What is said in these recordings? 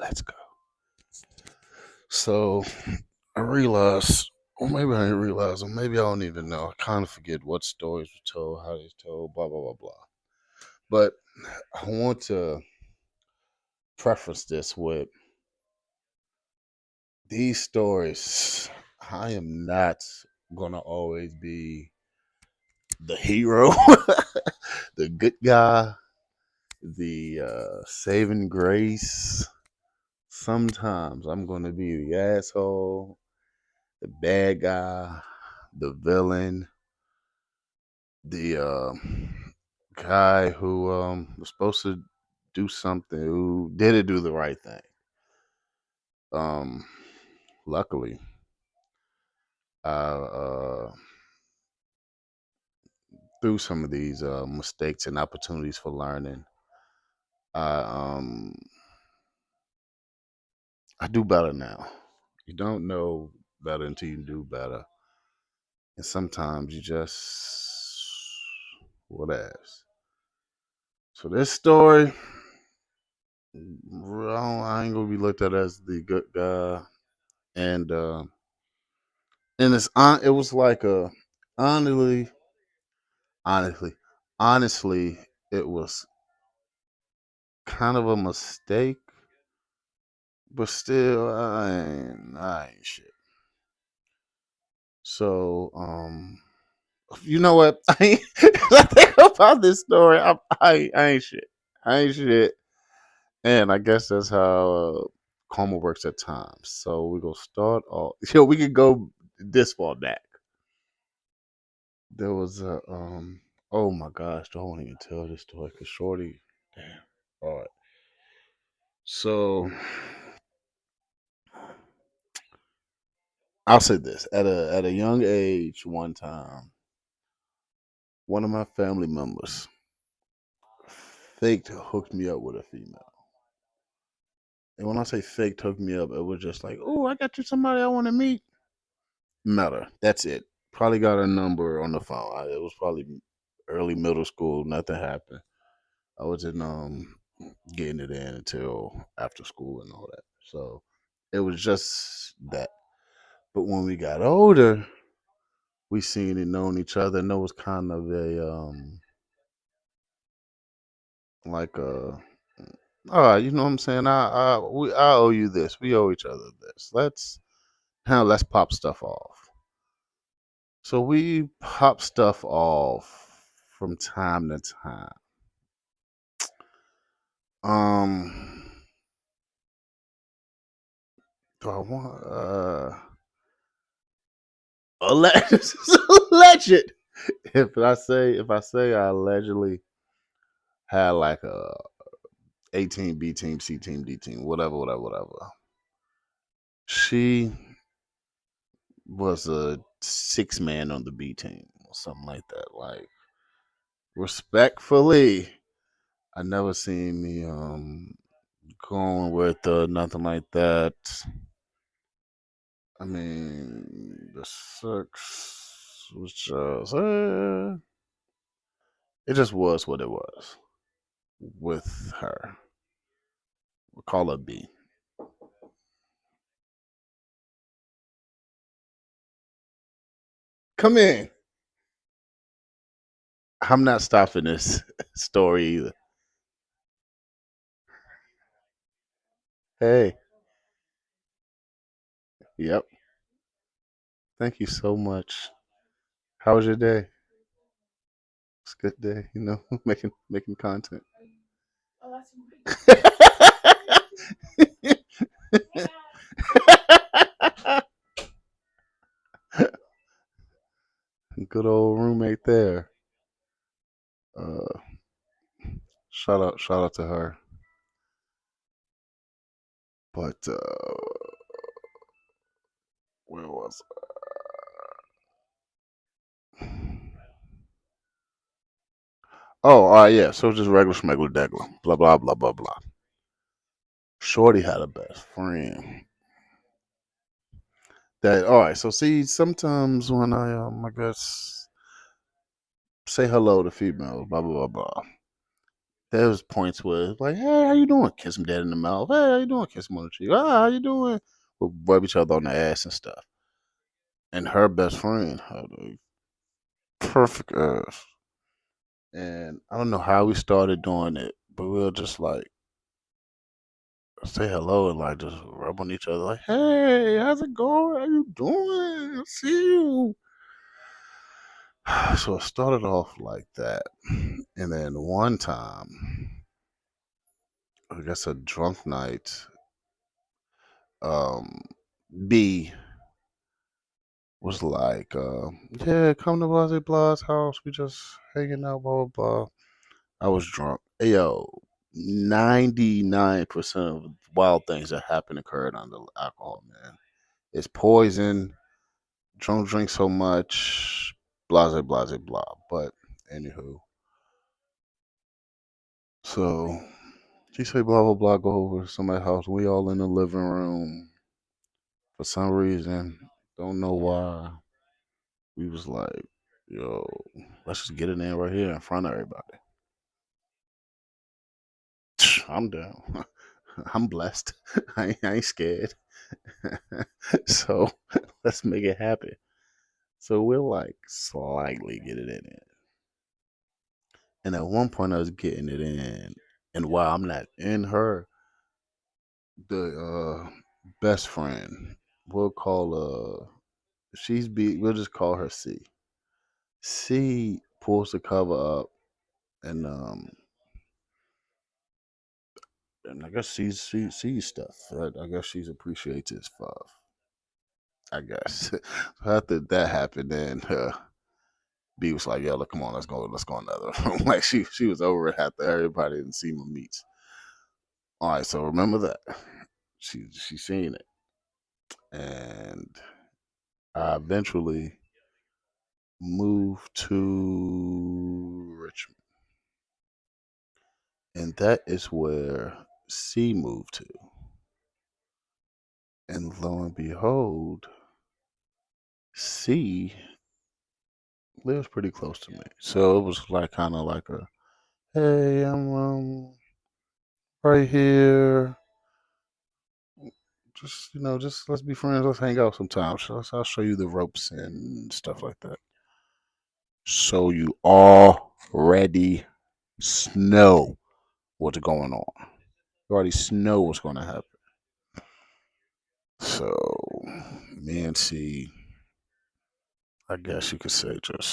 Let's go. So I realized, or maybe I didn't realize, or maybe I don't even know. I kind of forget what stories were told, how they was told, blah blah blah blah. But I want to preface this with these stories. I am not gonna always be the hero, the good guy, the saving grace. Sometimes I'm gonna be the asshole, the bad guy, the villain, the guy who was supposed to do something, who didn't do the right thing. Um, Luckily, through some of these mistakes and opportunities for learning, I I do better now. You don't know better until you do better, and sometimes you just what else. So this story, I ain't gonna be looked at as the good guy, and it was like a honestly, honestly, honestly, it was kind of a mistake, but still, I ain't shit. So, you know what? I think about this story. I ain't shit. I ain't shit, and I guess that's how karma works at times. So we gonna start off. We could go this far back. There was a Oh my gosh, don't even tell this story because Shorty. Damn. All right. So I'll say this: at a young age, one time, one of my family members faked hooked me up with a female. And when I say faked hooked me up, it was just like, oh, I got you somebody I want to meet. Met her. That's it. Probably got her number on the phone. It was probably early middle school. Nothing happened. I wasn't getting it in until after school and all that. So it was just that. But when we got older, we seen and known each other, and it was kind of a like a all right, you know what I'm saying? I owe you this. We owe each other this. Let's pop stuff off. So we pop stuff off from time to time. Um, do I want alleged? Alleged. If I say I allegedly had like a A team, B team, C team, D team, whatever, whatever, whatever. She was a six man on the B team or something like that. Like respectfully, I never seen me going with nothing like that. I mean, the sex was just it just was what it was with her. We'll call her B. Come in. I'm not stopping this story either. Hey, yep. Thank you so much. How was your day? It's a good day, making content. Good old roommate there. Uh, shout out to her. But where was I? Oh, yeah. So just regular schmegular degular. Blah blah blah blah blah. Shorty had a best friend. That all right. So see, sometimes when I guess say hello to females, blah blah blah blah. There was points where it's like, hey, how you doing? Kiss him dead in the mouth. Hey, how you doing? Kiss him on the cheek. Ah, how you doing? We'll rub each other on the ass and stuff. And her best friend had a perfect ass. And I don't know how we started doing it, but we'll just like say hello and like just rub on each other, like, hey, how's it going? How you doing? I see you. So it started off like that. And then one time, I guess a drunk night, um, B was like, yeah, come to Blase Blah's house. We just hanging out, blah, blah, blah. I was drunk. Hey, yo, 99% of wild things that happen occurred under alcohol, man. It's poison. Don't drink so much. Blase, blase, blah. But, anywho, so she say blah, blah, blah, go over to somebody's house. We all in the living room. For some reason, don't know why. We was like, yo, let's just get it in right here in front of everybody. I'm down. I'm blessed. I ain't scared. So let's make it happen. So we'll like slightly get it in it. And at one point I was getting it in. And while I'm not in her, the best friend, we'll call we'll just call her C. C pulls the cover up and and I guess she sees stuff. I guess she's appreciative stuff. I guess. So after that happened, then B was like, "Yo, look, come on, let's go another room." Like she was over it after everybody didn't see my meets. All right, so remember that she seen it, and I eventually moved to Richmond, and that is where C moved to. And lo and behold, C lives pretty close to me. So it was like kind of like a, hey, I'm right here. Just just let's be friends. Let's hang out sometimes. So I'll show you the ropes and stuff like that. So you already know what's going on. You already know what's going to happen. So me and C, I guess you could say, just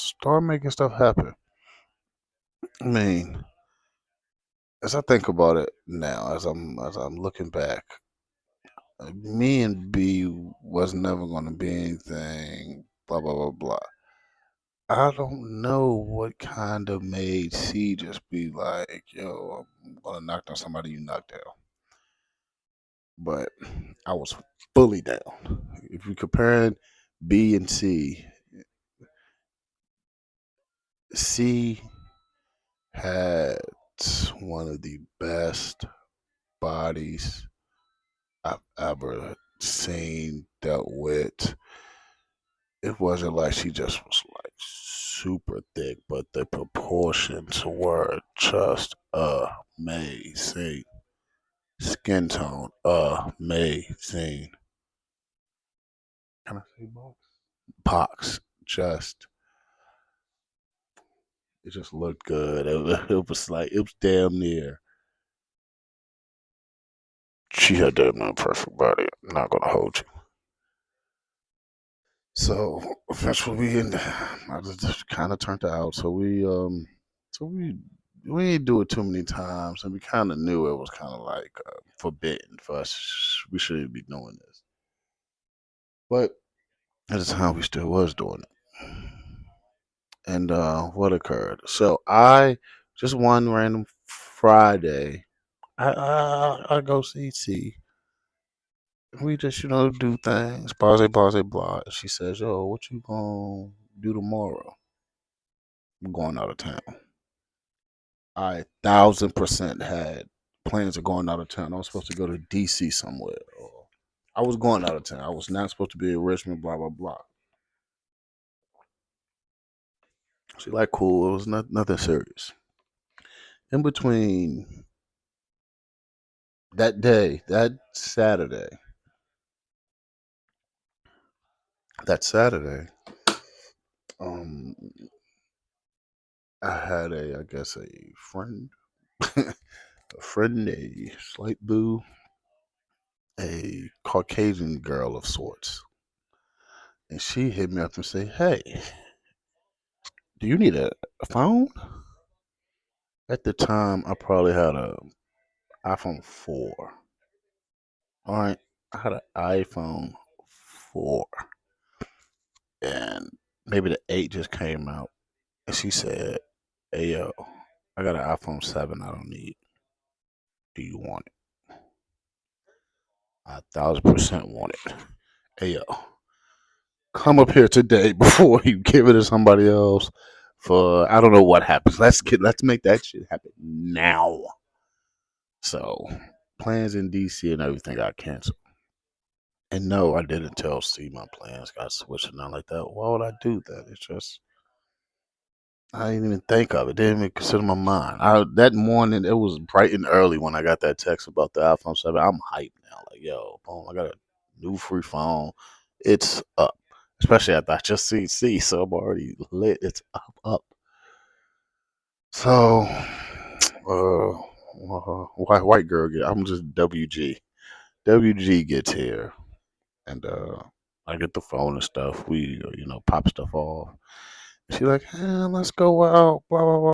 start making stuff happen. I mean, as I think about it now, as I'm looking back, me and B was never going to be anything. Blah blah blah blah. I don't know what kind of made C just be like, yo, I'm gonna knock down somebody you knocked down. But I was fully down. If you're comparing B and C had one of the best bodies I've ever seen, dealt with. It wasn't like she just was like super thick, but the proportions were just amazing. Skin tone, amazing. Can I say box? Box, just it just looked good. It was like it was damn near. She had damn near perfect body. I'm not gonna hold you. So eventually we end. I just kind of turned out. So we didn't do it too many times, and we kind of knew it was kind of like forbidden for us. We shouldn't be doing this, but at the time we still was doing it. And what occurred? So I just one random Friday, I go see. We just do things. Blase, blase, blah. She says, "Yo, what you gonna do tomorrow?" I'm going out of town. I 1,000% had plans of going out of town. I was supposed to go to DC somewhere. Or I was going out of town. I was not supposed to be in Richmond. Blah blah blah. She like cool. It was nothing serious. In between that day, that Saturday, um, I had I guess, a friend, a friend, a slight boo, a Caucasian girl of sorts, and she hit me up and say, "Hey, do you need a phone?" At the time, I probably had a iPhone 4. All right, I had an iPhone 4, and maybe the 8 just came out. And she said, "Hey yo, I got an iPhone 7. I don't need. Do you want it?" I 1,000% want it. Hey yo, come up here today before you give it to somebody else. For I don't know what happens. Let's make that shit happen now. So plans in DC and everything got canceled. And no, I didn't tell C my plans got switched and nothing like that. Why would I do that? It's just I didn't even think of it. Didn't even consider my mind. That morning it was bright and early when I got that text about the iPhone 7. I'm hyped now. Like, yo, boom, I got a new free phone. It's up. Especially after I just seen C, so I'm already lit. It's up. So white girl I'm just WG. WG gets here and I get the phone and stuff. We pop stuff off. She like, let's go out, blah blah blah.